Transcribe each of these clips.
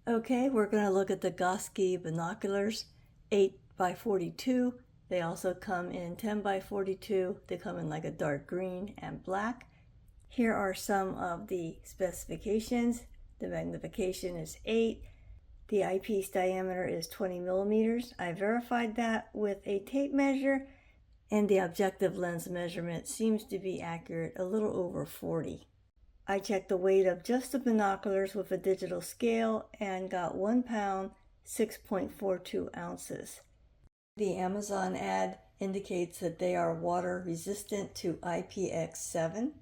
Okay, we're going to look at the Gosky binoculars, 8 by 42. They also come in 10 by 42. They come in like a dark green and black. Here are some of the specifications. The magnification is 8. The eyepiece diameter is 20 millimeters. I verified that with a tape measure, and the objective lens measurement seems to be accurate, a little over 40. I checked the weight of just the binoculars with a digital scale and got 1 pound, 6.42 ounces. The Amazon ad indicates that they are water resistant to IPX7,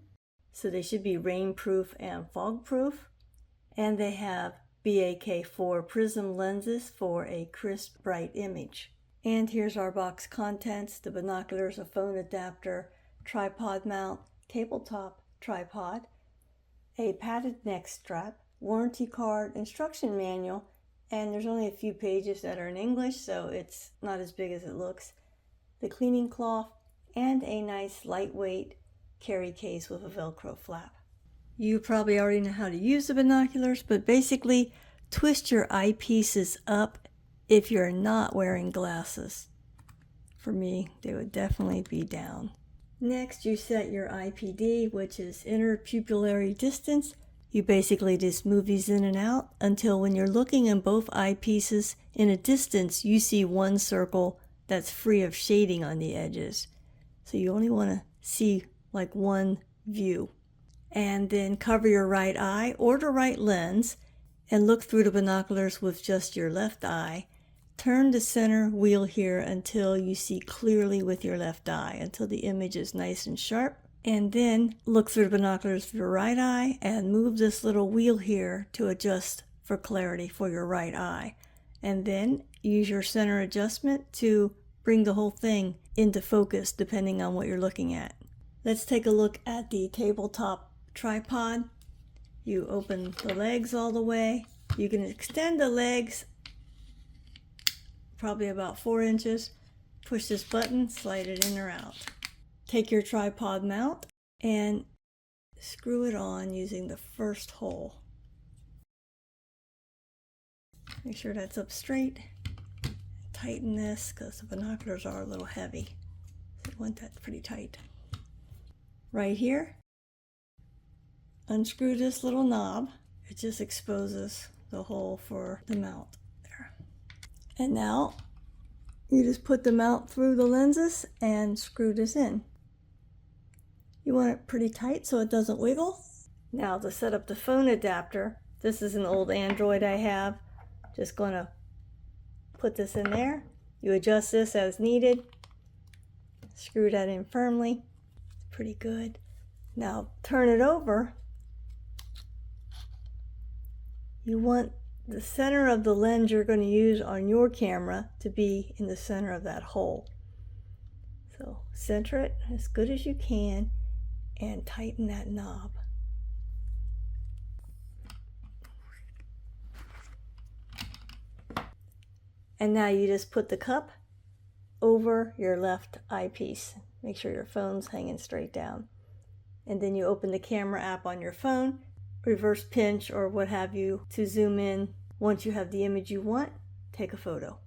so they should be rainproof and fog-proof. And they have BAK4 Prism lenses for a crisp, bright image. And here's our box contents: the binoculars, a phone adapter, tripod mount, tabletop tripod, a padded neck strap, warranty card, instruction manual, and there's only a few pages that are in English, so it's not as big as it looks, the cleaning cloth, and a nice lightweight carry case with a Velcro flap. You probably already know how to use the binoculars, but basically twist your eyepieces up if you're not wearing glasses. For me, they would definitely be down. Next, you set your IPD, which is interpupillary distance. You basically just move these in and out until when you're looking in both eyepieces in a distance, you see one circle that's free of shading on the edges. So you only want to see like one view. And then cover your right eye or the right lens and look through the binoculars with just your left eye. Turn the center wheel here until you see clearly with your left eye, until the image is nice and sharp. And then look through the binoculars with your right eye and move this little wheel here to adjust for clarity for your right eye. And then use your center adjustment to bring the whole thing into focus depending on what you're looking at. Let's take a look at the tabletop tripod. You open the legs all the way. You can extend the legs probably about 4 inches. Push this button, slide it in or out. Take your tripod mount and screw it on using the first hole. Make sure that's up straight. Tighten this because the binoculars are a little heavy. So you want that pretty tight. Right here, unscrew this little knob. It just exposes the hole for the mount there. And now you just put the mount through the lenses and screw this in. You want it pretty tight so it doesn't wiggle. Now to set up the phone adapter, this is an old Android I have. Just gonna put this in there. You adjust this as needed. Screw that in firmly. Pretty good. Now turn it over. You want the center of the lens you're going to use on your camera to be in the center of that hole. So center it as good as you can and tighten that knob. And now you just put the cup over your left eyepiece. Make sure your phone's hanging straight down. And then you open the camera app on your phone, reverse pinch or what have you to zoom in. Once you have the image you want, take a photo.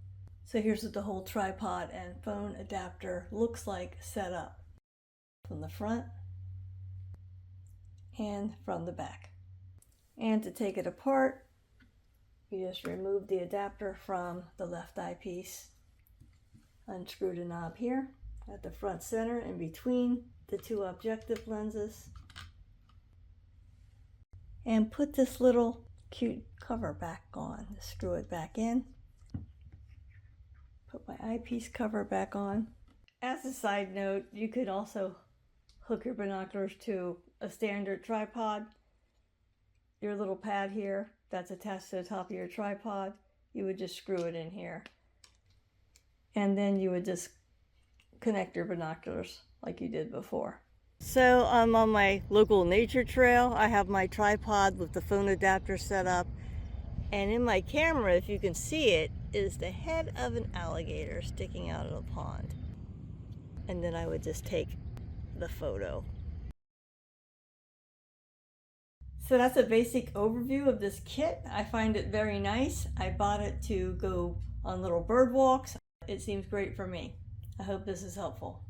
So here's what the whole tripod and phone adapter looks like set up from the front and from the back. And to take it apart, you just remove the adapter from the left eyepiece, unscrew the knob here at the front center in between the two objective lenses, and put this little cute cover back on. Screw it back in. Put my eyepiece cover back on. As a side note, you could also hook your binoculars to a standard tripod. Your little pad here that's attached to the top of your tripod, you would just screw it in here. And then you would just connect your binoculars like you did before. So I'm on my local nature trail. I have my tripod with the phone adapter set up. And in my camera, if you can see it, is the head of an alligator sticking out of the pond. And then I would just take the photo. So that's a basic overview of this kit. I find it very nice. I bought it to go on little bird walks. It seems great for me. I hope this is helpful.